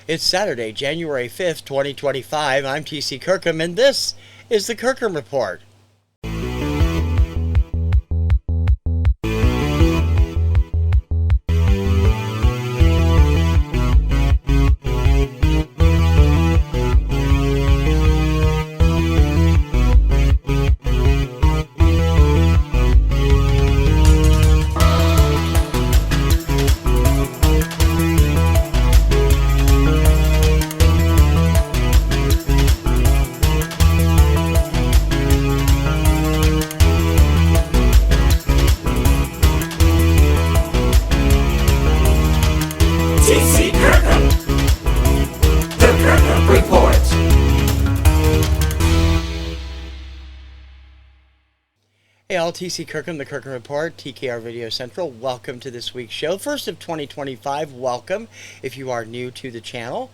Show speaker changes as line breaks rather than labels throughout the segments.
It's Saturday, January 5th, 2025. I'm TC Kirkham, and this is the Kirkham Report. Hey all, TC Kirkham, the Kirkham Report, TKR RadioCentral. Welcome to this week's show. First of 2025, welcome. If you are new to the channel,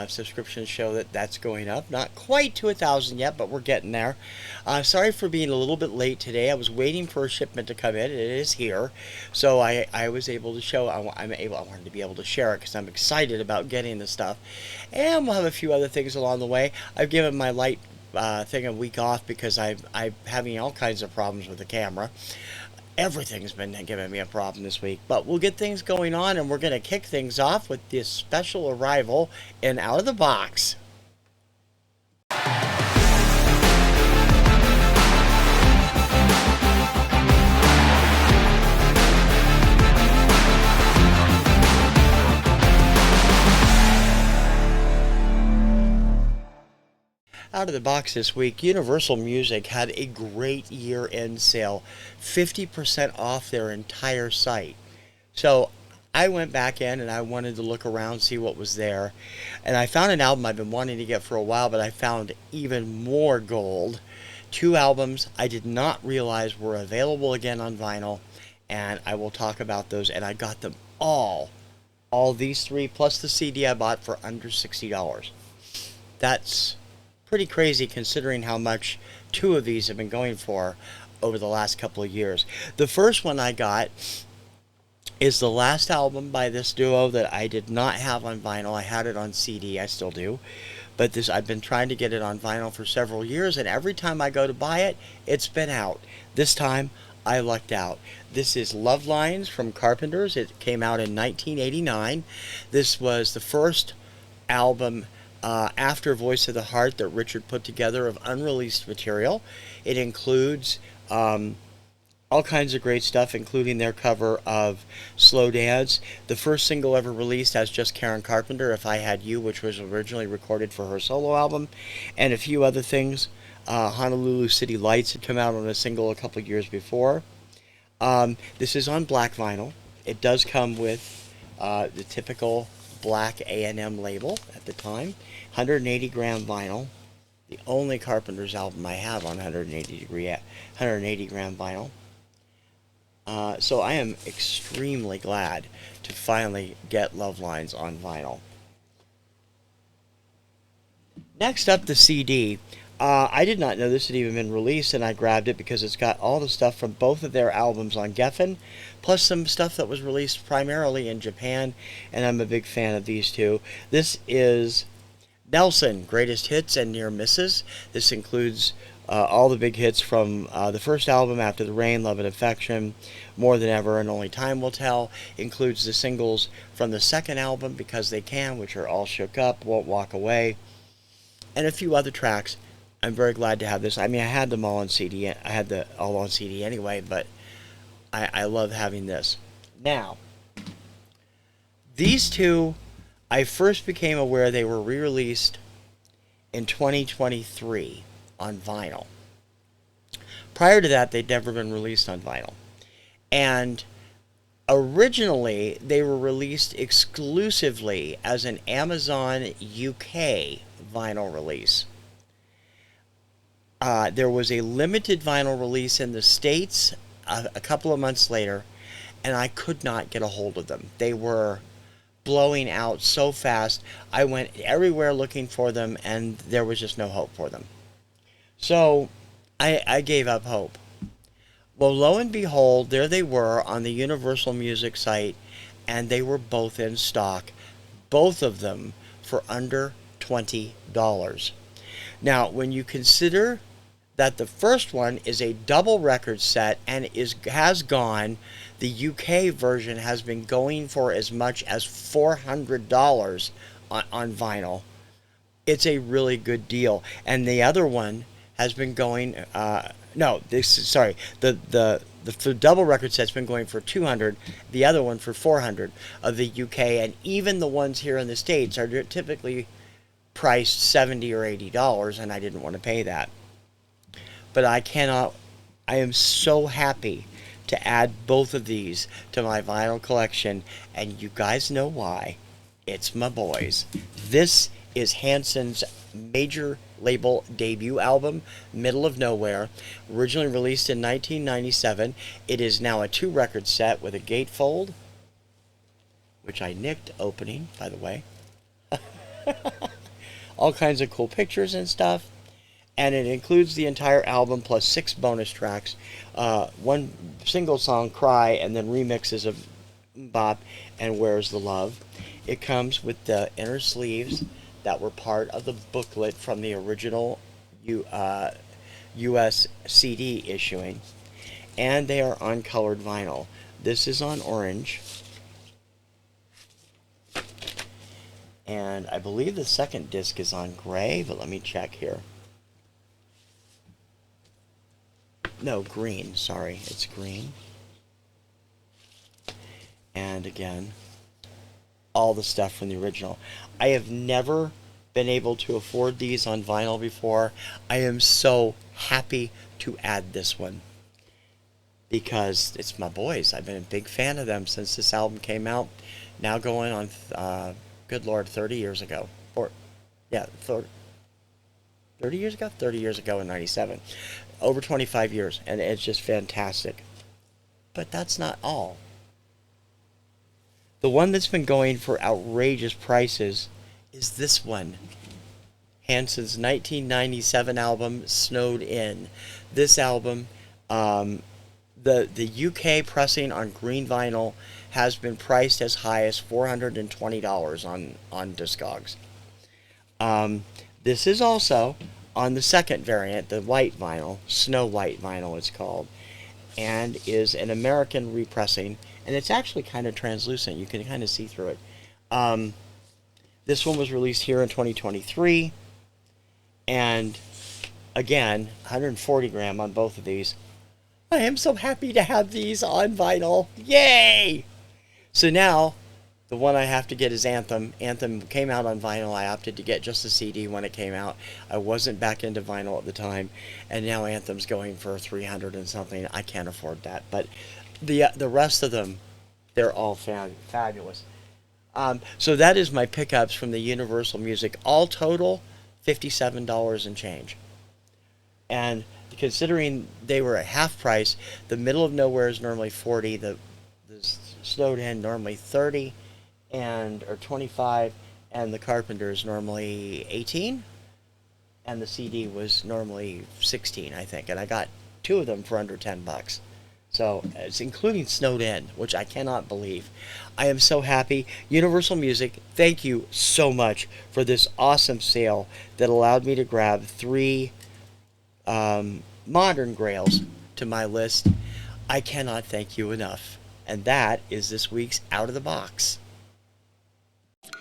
subscriptions show that's going up. Not quite to 1,000 yet, but we're getting there. Sorry for being a little bit late today. I was waiting for a shipment to come in. It is here. So I was able to show, I wanted to be able to share it because I'm excited about getting the stuff. And we'll have a few other things along the way. I've given my light thing a week off because I'm having all kinds of problems with the camera. Everything's been giving me a problem this week, but we'll get things going on, and we're going to kick things off with this special arrival in Out of the Box. Out of the box this week, Universal Music had a great year-end sale, 50% off their entire site. So I went back in and I wanted to look around, see what was there. And I found an album I've been wanting to get for a while, but I found even more gold. 2 albums I did not realize were available again on vinyl, and I will talk about those. And I got them all these 3 plus the CD I bought for under $60. That's pretty crazy considering how much 2 of these have been going for over the last couple of years. The first one I got is the last album by this duo that I did not have on vinyl. I had it on CD, I still do, but I've been trying to get it on vinyl for several years, and every time I go to buy it, it's been out. This time I lucked out. This is Love Lines from Carpenters. It came out in 1989. This was the first album after Voice of the Heart that Richard put together of unreleased material. It includes all kinds of great stuff, including their cover of Slow Dance. The first single ever released as just Karen Carpenter, If I Had You, which was originally recorded for her solo album, and a few other things. Honolulu City Lights had come out on a single a couple years before. This is on black vinyl. It does come with the typical black A&M label at the time. 180 gram vinyl, the only Carpenters album I have on 180 gram vinyl. So I am extremely glad to finally get Love Lines on vinyl. Next up, the CD. I did not know this had even been released, and I grabbed it because it's got all the stuff from both of their albums on Geffen, plus some stuff that was released primarily in Japan, and I'm a big fan of these 2. This is Nelson, Greatest Hits and Near Misses. This includes all the big hits from the first album, After the Rain, Love and Affection, More Than Ever, and Only Time Will Tell. Includes the singles from the second album, Because They Can, which are All Shook Up, Won't Walk Away, and a few other tracks. I'm very glad to have this. I mean, I had them all on CD. I had all on CD anyway, but I love having this. Now, these 2, I first became aware they were re-released in 2023 on vinyl. Prior to that, they'd never been released on vinyl. And originally, they were released exclusively as an Amazon UK vinyl release. There was a limited vinyl release in the States a couple of months later, and I could not get a hold of them. They were blowing out so fast. I went everywhere looking for them, and there was just no hope for them. So I gave up hope. Well, lo and behold, there they were on the Universal Music site, and they were both in stock, both of them for under $20. Now, when you consider that the first one is a double record set and has gone, the UK version has been going for as much as $400 on vinyl. It's a really good deal. And the other one has been going, the double record set's been going for $200, the other one for $400 of the UK, and even the ones here in the States are typically priced $70 or $80, and I didn't want to pay that. But I am so happy to add both of these to my vinyl collection, and you guys know why. It's my boys. This is Hanson's major label debut album, Middle of Nowhere, originally released in 1997. It is now a 2-record set with a gatefold, which I nicked opening, by the way. All kinds of cool pictures and stuff. And it includes the entire album plus 6 bonus tracks, one single song, Cry, and then remixes of Bop and Where's the Love. It comes with the inner sleeves that were part of the booklet from the original US CD issuing, and they are on colored vinyl. This is on orange, and I believe the second disc is on gray, but let me check here. No, green, sorry, it's green. And again, all the stuff from the original. I have never been able to afford these on vinyl before. I am so happy to add this one because it's my boys. I've been a big fan of them since this album came out. Now going on, good Lord, 30 years ago. 30 years ago? 30 years ago in 97. Over 25 years, and it's just fantastic. But that's not all. The one that's been going for outrageous prices is this one. Hanson's 1997 album, Snowed In. This album, the UK pressing on green vinyl has been priced as high as $420 on Discogs. This is also on the second variant, the white vinyl, Snow White vinyl it's called, and is an American repressing, and it's actually kind of translucent. You can kind of see through it. This one was released here in 2023, and again, 140 gram on both of these. I am so happy to have these on vinyl. Yay! So now, the one I have to get is Anthem. Anthem came out on vinyl. I opted to get just the CD when it came out. I wasn't back into vinyl at the time, and now Anthem's going for 300 and something. I can't afford that, but the rest of them, they're all fabulous. So that is my pickups from the Universal Music. All total, $57 and change. And considering they were at half price, the Middle of Nowhere is normally $40. The Snowed In normally $30. Or 25, and the Carpenter is normally 18, and the CD was normally 16, I think, and I got 2 of them for under $10. So it's including Snowed In, which I cannot believe. I am so happy. Universal Music, thank you so much for this awesome sale that allowed me to grab 3 modern grails to my list. I cannot thank you enough. And that is this week's Out of the Box.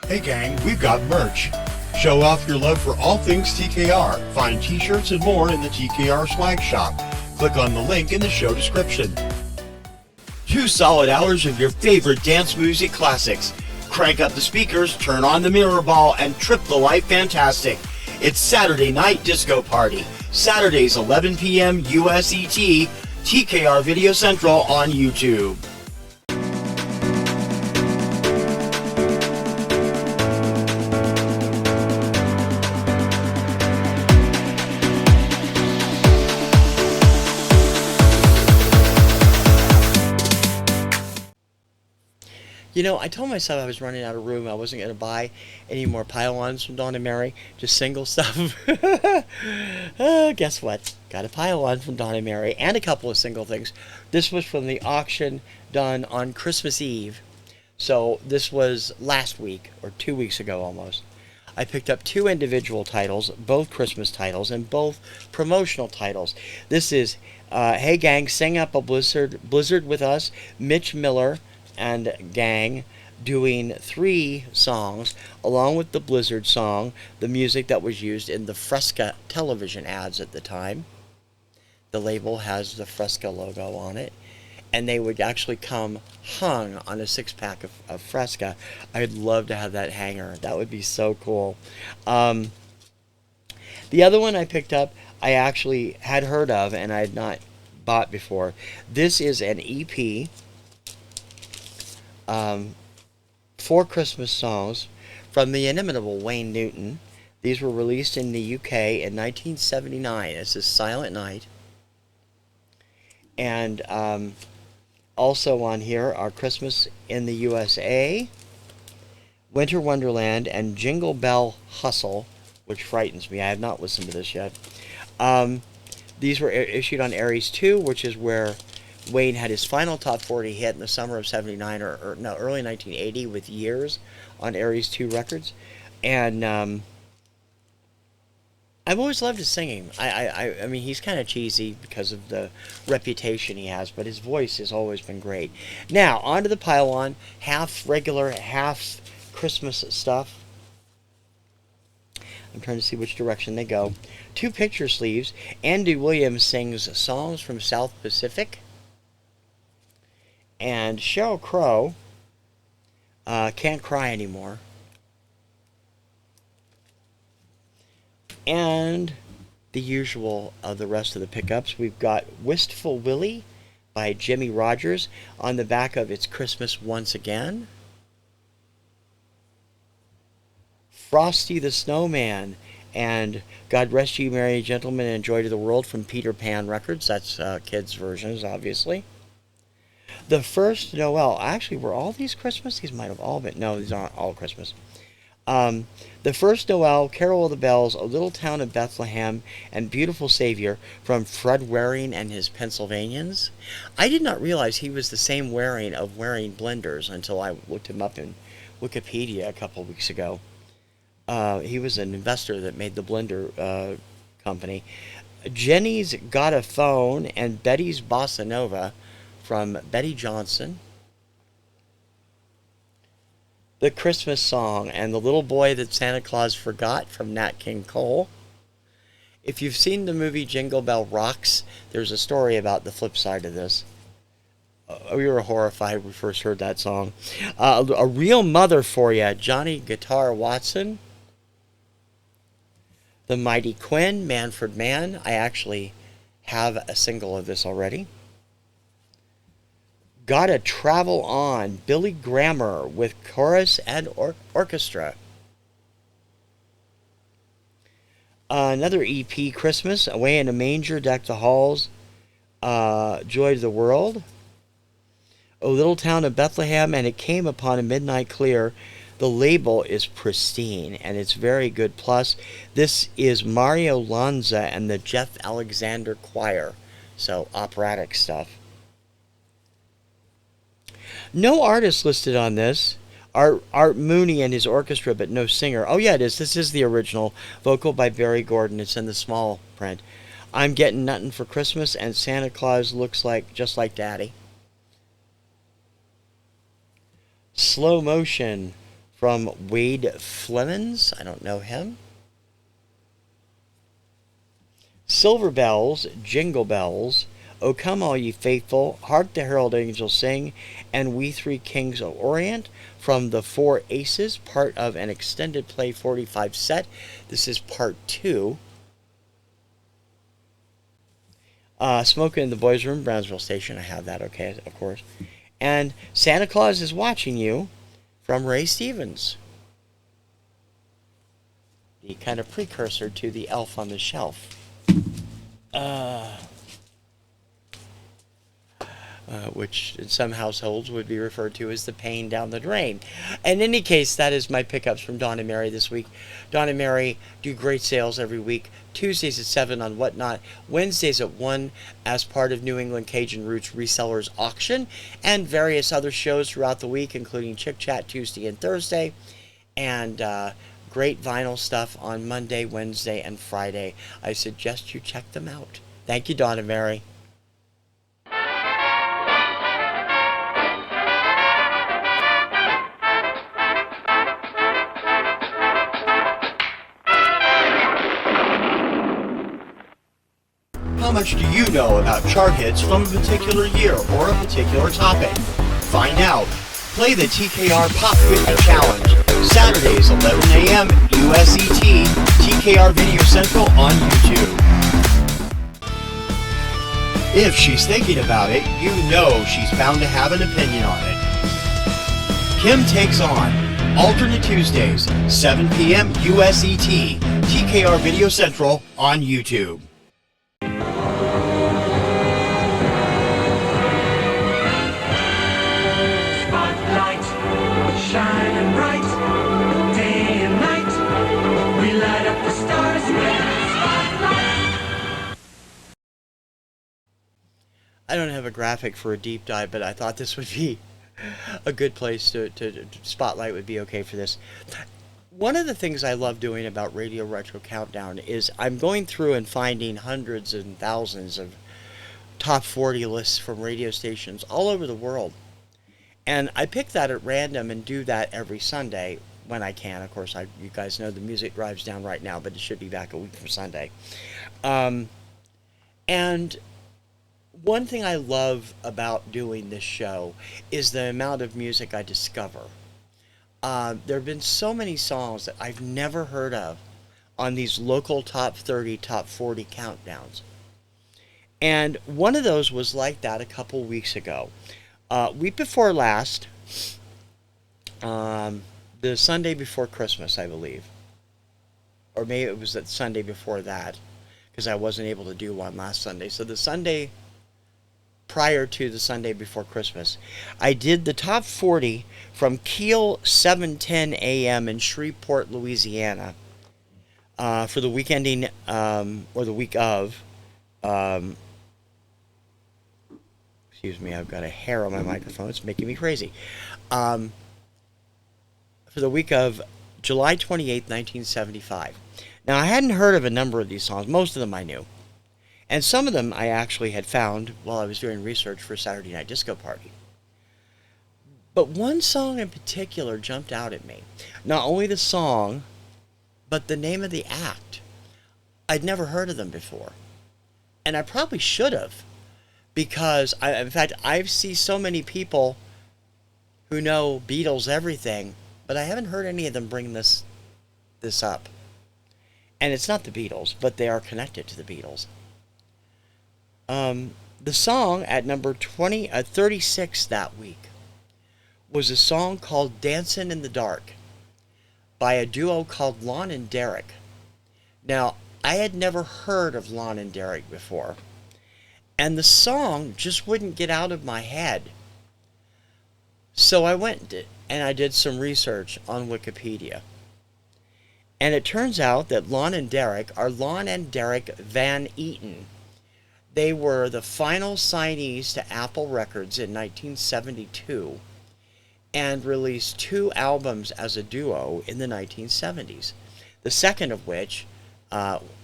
Hey gang, we've got merch. Show off your love for all things TKR. Find t-shirts and more in the TKR swag shop. Click on the link in the show description. 2 solid hours of your favorite dance music classics. Crank up the speakers, turn on the mirror ball, and trip the life fantastic. It's Saturday Night Disco Party. Saturdays 11 p.m. US ET. TKR Video Central on YouTube.
You know, I told myself I was running out of room. I wasn't going to buy any more pile-ons from Dawn and Mary, just single stuff. Guess what? Got a pile-on from Dawn and Mary and a couple of single things. This was from the auction done on Christmas Eve. So this was last week, or 2 weeks ago almost. I picked up two individual titles, both Christmas titles, and both promotional titles. This is Hey Gang, Sing Up a Blizzard with Us, Mitch Miller and gang doing three songs, along with the Blizzard song, the music that was used in the Fresca television ads at the time. The label has the Fresca logo on it, and they would actually come hung on a six-pack of Fresca. I'd love to have that hanger. That would be so cool. The other one I picked up, I actually had heard of, and I had not bought before. This is an EP, 4 Christmas songs from the inimitable Wayne Newton. These were released in the UK in 1979. This is Silent Night. And also on here are Christmas in the USA, Winter Wonderland, and Jingle Bell Hustle, which frightens me. I have not listened to this yet. These were issued on Aries 2, which is where Wayne had his final top 40 hit in the summer of 79, or no, early 1980 with Years on Aries 2 Records. And I've always loved his singing. I mean, he's kind of cheesy because of the reputation he has, but his voice has always been great. Now, onto the pile-on, half regular, half Christmas stuff. I'm trying to see which direction they go. 2 picture sleeves. Andy Williams sings Songs from South Pacific. And Sheryl Crow, Can't Cry Anymore. And the usual of the rest of the pickups. We've got Wistful Willie by Jimmy Rogers on the back of It's Christmas Once Again. Frosty the Snowman and God Rest You Merry Gentlemen and Joy to the World from Peter Pan Records. That's kids' versions, obviously. The First Noel. Actually, were all these Christmas? These might have all been. No, these aren't all Christmas. The First Noel, Carol of the Bells, A Little Town of Bethlehem, and Beautiful Savior from Fred Waring and his Pennsylvanians. I did not realize he was the same Waring of Waring Blenders until I looked him up in Wikipedia a couple weeks ago. He was an investor that made the blender company. Jenny's Got a Phone and Betty's Bossa Nova from Betty Johnson. The Christmas Song and The Little Boy That Santa Claus Forgot from Nat King Cole. If you've seen the movie Jingle Bell Rocks, there's a story about the flip side of this. We were horrified when we first heard that song. A Real Mother for Ya, Johnny Guitar Watson. The Mighty Quinn, Manfred Mann. I actually have a single of this already. Gotta Travel On, Billy Grammer with chorus and orchestra. Another EP, Christmas, Away in a Manger, Deck the Halls, Joy to the World. O Little Town of Bethlehem, and It Came Upon a Midnight Clear. The label is pristine, and it's very good. Plus, this is Mario Lanza and the Jeff Alexander Choir, so operatic stuff. No artist listed on this. Art Mooney and his orchestra, but no singer. Oh, yeah, it is. This is the original. Vocal by Barry Gordon. It's in the small print. I'm Getting Nuttin' for Christmas, and Santa Claus Looks Like Just Like Daddy. Slow Motion from Wade Flemons. I don't know him. Silver Bells, Jingle Bells, O Come All Ye Faithful, Hark the Herald Angels Sing, and We Three Kings of Orient from the Four Aces, part of an extended play 45 set. This is part 2. Smoking in the Boys Room, Brownsville Station. I have that, okay, of course. And Santa Claus Is Watching You from Ray Stevens. The kind of precursor to the Elf on the Shelf. which in some households would be referred to as the pain down the drain. In any case, that is my pickups from Don and Mary this week. Don and Mary do great sales every week. Tuesdays at 7 on Whatnot, Wednesdays at 1 as part of New England Cajun Roots Resellers Auction, and various other shows throughout the week, including Chick Chat Tuesday and Thursday, and great vinyl stuff on Monday, Wednesday, and Friday. I suggest you check them out. Thank you, Don and Mary.
How much do you know about chart hits from a particular year or a particular topic? Find out. Play the TKR Pop 50 Challenge. Saturdays, 11 a.m. USET, TKR Video Central on YouTube. If she's thinking about it, you know she's bound to have an opinion on it. Kim Takes On. Alternate Tuesdays, 7 p.m. USET, TKR Video Central on YouTube.
Shining bright, day and night, we light up the stars with spotlight.
I don't have a graphic for a deep dive, but I thought this would be a good place to spotlight would be okay for this. One of the things I love doing about Radio Retro Countdown is I'm going through and finding hundreds and thousands of top 40 lists from radio stations all over the world. And I pick that at random and do that every Sunday when I can. Of course, you guys know the music drive's down right now, but it should be back a week from Sunday. And one thing I love about doing this show is the amount of music I discover. There have been so many songs that I've never heard of on these local top 30, top 40 countdowns. And one of those was like that a couple weeks ago. Week before last, the Sunday before Christmas, I believe. Or maybe it was the Sunday before that, because I wasn't able to do one last Sunday. So the Sunday prior to the Sunday before Christmas, I did the top 40 from Kiel 7:10 a.m. in Shreveport, Louisiana, for the week ending, or the week of, excuse me, I've got a hair on my microphone. It's making me crazy. For the week of July 28, 1975. Now, I hadn't heard of a number of these songs. Most of them I knew. And some of them I actually had found while I was doing research for Saturday Night Disco Party. But one song in particular jumped out at me. Not only the song, but the name of the act. I'd never heard of them before. And I probably should have. Because, in fact, I see so many people who know Beatles everything, but I haven't heard any of them bring this up. And it's not the Beatles, but they are connected to the Beatles. The song at number 36 that week was a song called Dancin' in the Dark by a duo called Lon and Derek. Now, I had never heard of Lon and Derek before. And the song just wouldn't get out of my head. So I went and I did some research on Wikipedia. And it turns out that Lon and Derek are Lon and Derek Van Eaton. They were the final signees to Apple Records in 1972 and released 2 albums as a duo in the 1970s. The second of which,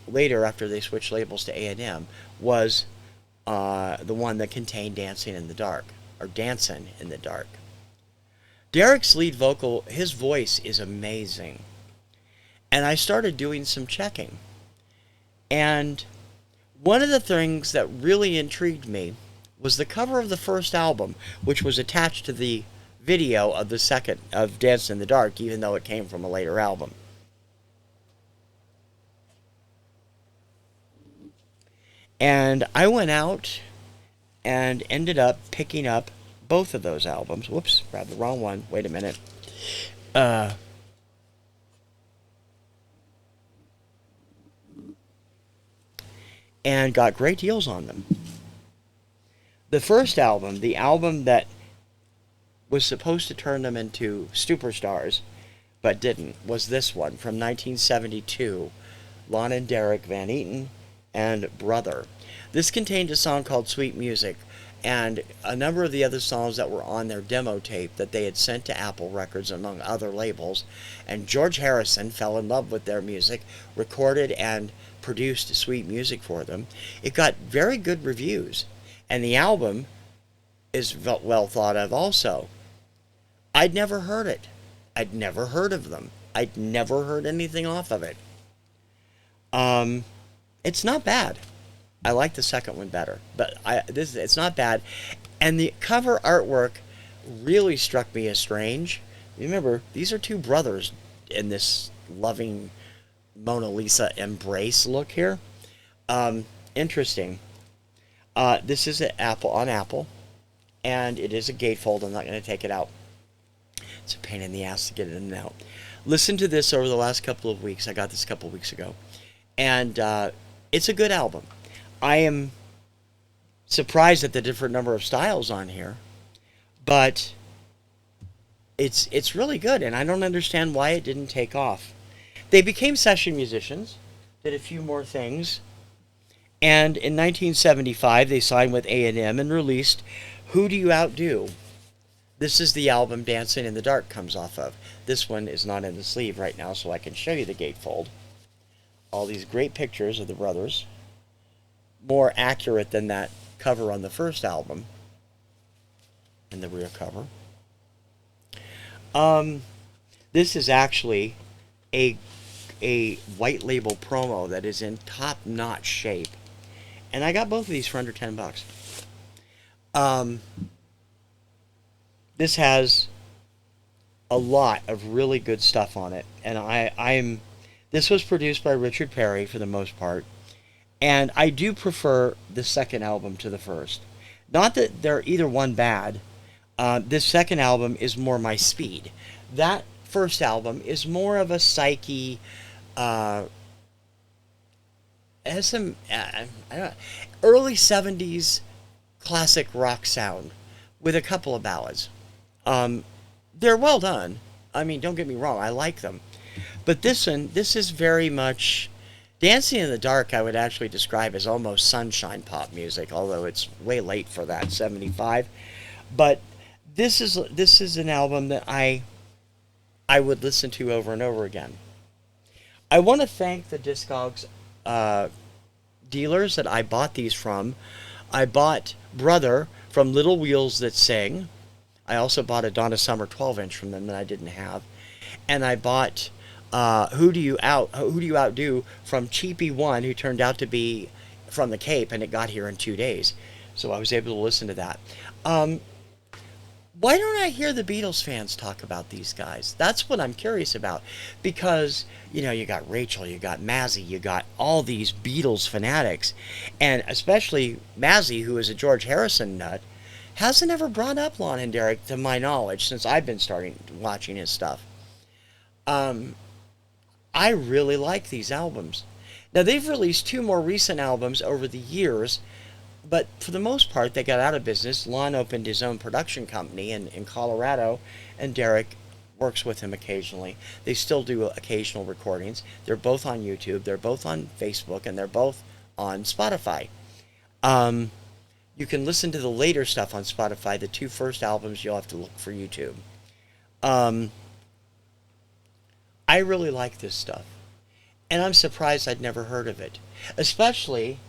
later after they switched labels to A&M, was the one that contained Dancing in the Dark, or Dancin' in the Dark. Derek's lead vocal, his voice is amazing. And I started doing some checking. And one of the things that really intrigued me was the cover of the first album, which was attached to the video of the second, of Dancin' in the Dark, even though it came from a later album. And I went out and ended up picking up both of those albums. Whoops, grabbed the wrong one. Wait a minute. And got great deals on them. The first album, the album that was supposed to turn them into superstars, but didn't, was this one from 1972, Lon and Derek Van Eaton and Brother. This contained a song called Sweet Music and a number of the other songs that were on their demo tape that they had sent to Apple Records among other labels. And George Harrison fell in love with their music, recorded and produced Sweet Music for them. It got very good reviews, and the album is well thought of also. I'd never heard it. I'd never heard of them. I'd never heard anything off of it. It's not bad. I like the second one better, but it's not bad. And the cover artwork really struck me as strange. Remember, these are two brothers in this loving Mona Lisa embrace look here. Interesting. This is an Apple on Apple, and it is a gatefold. I'm not going to take it out. It's a pain in the ass to get it in and out. Listen to this over the last couple of weeks. I got this a couple of weeks ago, and it's a good album. I am surprised at the different number of styles on here, but it's really good, and I don't understand why it didn't take off. They became session musicians, did a few more things, and in 1975 they signed with A&M and released Who Do You Outdo? This is the album Dancing in the Dark comes off of. This one is not in the sleeve right now, so I can show you the gatefold. All these great pictures of the brothers. More accurate than that cover on the first album. In the rear cover. This is actually a white label promo that is in top-notch shape. And I got both of these for under $10. This has a lot of really good stuff on it, and this was produced by Richard Perry for the most part, and I do prefer the second album to the first. Not that they're either one bad. This second album is more my speed. That first album is more of a psyche, has some I don't know, early 70s classic rock sound with a couple of ballads. They're well done. I mean, don't get me wrong, I like them. But this is very much Dancing in the Dark. I would actually describe as almost sunshine pop music, although it's way late for that, 75. But this is an album that I would listen to over and over again. I want to thank the Discogs dealers that I bought these from. I bought Brother from Little Wheels That Sing. I also bought a Donna Summer 12-inch from them that I didn't have. And I bought Who Do You Outdo from Cheapy One, who turned out to be from the Cape, and it got here in 2 days. So I was able to listen to that. Why don't I hear the Beatles fans talk about these guys? That's what I'm curious about. Because, you got Rachel, you got Mazzy, you got all these Beatles fanatics. And especially Mazzy, who is a George Harrison nut, hasn't ever brought up Lon and Derek, to my knowledge, since I've been watching his stuff. I really like these albums. Now, they've released 2 more recent albums over the years, but for the most part, they got out of business. Lon opened his own production company in Colorado, and Derek works with him occasionally. They still do occasional recordings. They're both on YouTube, they're both on Facebook, and they're both on Spotify. You can listen to the later stuff on Spotify. The 2 first albums, you'll have to look for YouTube. I really like this stuff. And I'm surprised I'd never heard of it. Especially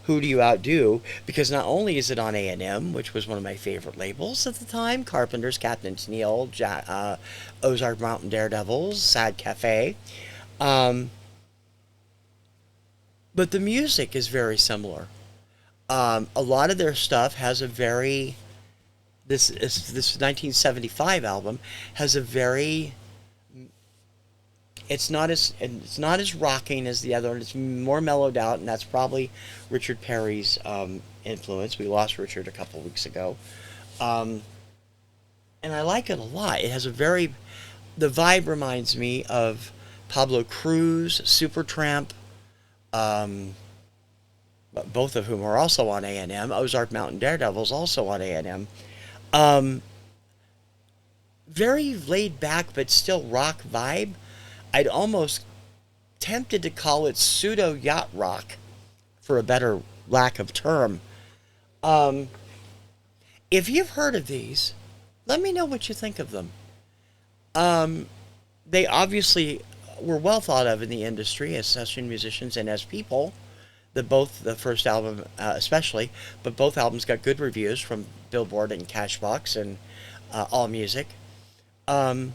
Who Do You Outdo? Because not only is it on A&M, which was one of my favorite labels at the time, Carpenters, Captain Tennille, Ozark Mountain Daredevils, Sad Cafe, but the music is very similar. A lot of their stuff has a very... This 1975 album has a very... It's not as rocking as the other one. It's more mellowed out, and that's probably Richard Perry's influence. We lost Richard a couple weeks ago. And I like it a lot. It has the vibe reminds me of Pablo Cruz, Supertramp, both of whom are also on A&M. Ozark Mountain Daredevils also on A&M. Um, Very laid back, but still rock vibe. I'd almost tempted to call it pseudo yacht rock, for a better lack of term. Um, if you've heard of these, let me know what you think of them. Um, they obviously were well thought of in the industry as session musicians and as people. The first album especially, but both albums got good reviews from Billboard and Cashbox and AllMusic. Um,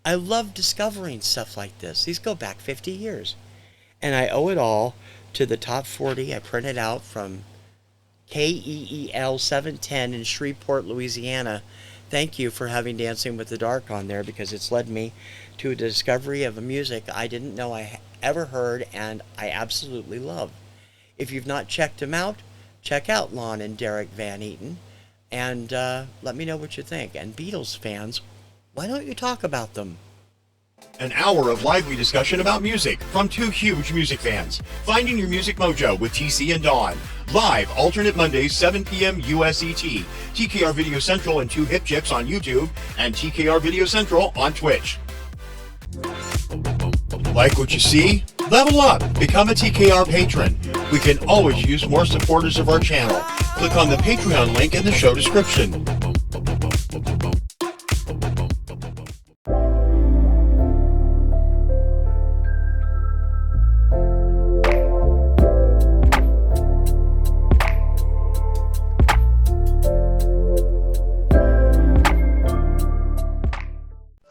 I love discovering stuff like this. These go back 50 years. And I owe it all to the top 40 I printed out from KEEL 710 in Shreveport, Louisiana. Thank you for having Dancing with the Dark on there, because it's led me to a discovery of a music I didn't know I ever heard and I absolutely love. If you've not checked them out, check out Lon and Derek Van Eaton, and let me know what you think. And Beatles fans, why don't you talk about them?
An hour of lively discussion about music from two huge music fans. Finding Your Music Mojo with TC and Dawn. Live alternate Mondays, 7 p.m. USET. TKR Video Central and Two Hip Chicks on YouTube, and TKR Video Central on Twitch. Like what you see? Level up. Become a TKR patron. We can always use more supporters of our channel. Click on the Patreon link in the show description.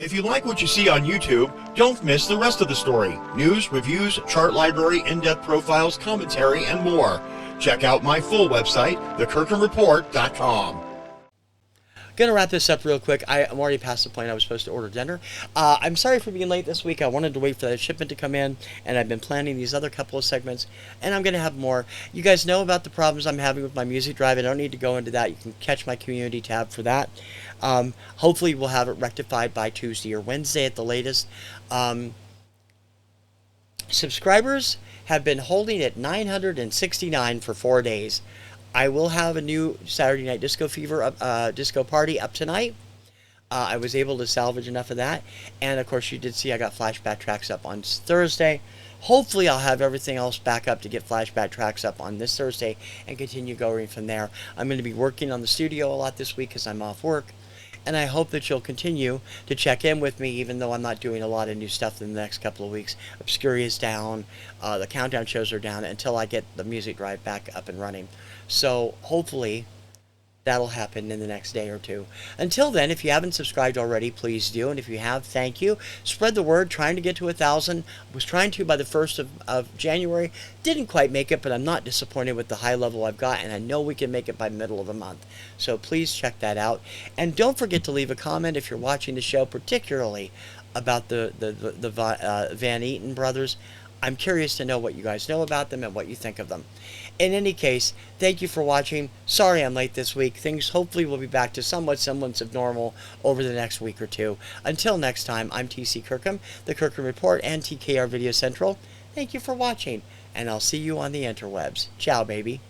If you like what you see on YouTube, don't miss the rest of the story. News, reviews, chart library, in-depth profiles, commentary, and more. Check out my full website, thekirkhamreport.com.
Gonna wrap this up real quick. I'm already past the point I was supposed to order dinner. I'm sorry for being late this week. I wanted to wait for that shipment to come in, and I've been planning these other couple of segments, and I'm gonna have more. You guys know about the problems I'm having with my music drive. I don't need to go into that. You can catch my community tab for that. Hopefully we'll have it rectified by Tuesday or Wednesday at the latest. Subscribers have been holding at 969 for 4 days. I will have a new Saturday Night Disco Fever disco party up tonight. I was able to salvage enough of that. And of course you did see I got flashback tracks up on Thursday. Hopefully I'll have everything else back up to get flashback tracks up on this Thursday and continue going from there. I'm going to be working on the studio a lot this week because I'm off work. And I hope that you'll continue to check in with me, even though I'm not doing a lot of new stuff in the next couple of weeks. Obscuria is down, the countdown shows are down until I get the music drive back up and running. So hopefully that'll happen in the next day or two. Until then, if you haven't subscribed already, please do. And if you have, thank you. Spread the word, trying to get to 1,000. Was trying to by the 1st of January. Didn't quite make it, but I'm not disappointed with the high level I've got, and I know we can make it by middle of the month. So please check that out. And don't forget to leave a comment if you're watching the show, particularly about the Van Eaton brothers. I'm curious to know what you guys know about them and what you think of them. In any case, thank you for watching. Sorry I'm late this week. Things hopefully will be back to somewhat semblance of normal over the next week or two. Until next time, I'm TC Kirkham, the Kirkham Report, and TKR Video Central. Thank you for watching, and I'll see you on the interwebs. Ciao, baby.